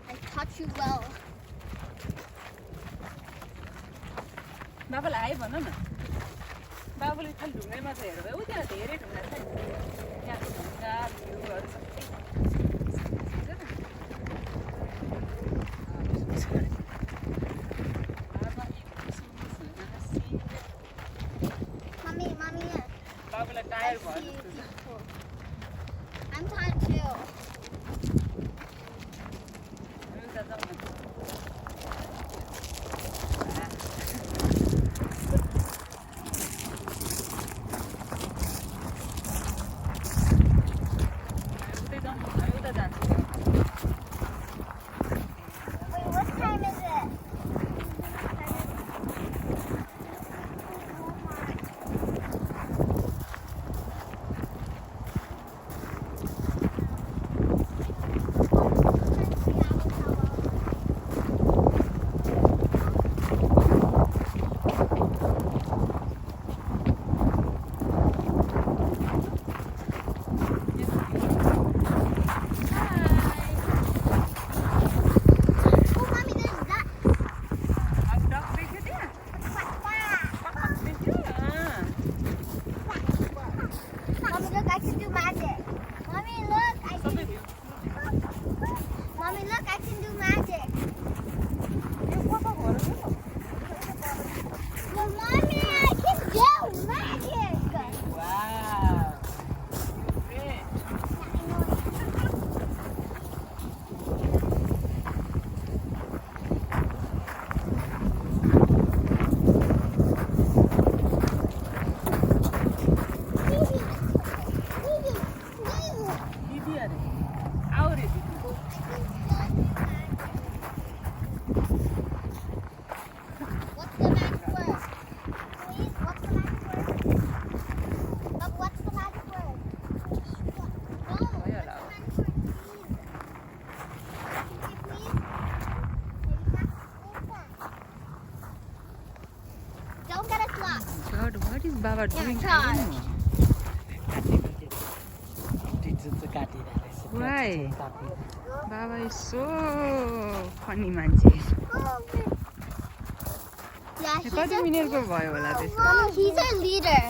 I taught you well. बाबालाई आइ भन न बाबुले खालि ढुङ्गैमा चाहिँ हेरेर उ त्यहाँ धेरै ढुङ्गा छ नि त्यहाँको ढुङ्गा भ्यूहरू सबै Mommy. बाबुलाई I टायर see भयो people. I'm tired too. Wait, what time is it? Mommy, look, I can do magic. Well, Mommy, I can do magic. Wow. What's the magic word? Please, what's the magic word? Look, what's the magic word? No, what's the magic word, please? Don't get us lost. God, what is Baba doing? charge. Why? Baba is so funny मान्छे. Yeah, कति मिनेटको भयो होला त्यसको? he's our leader.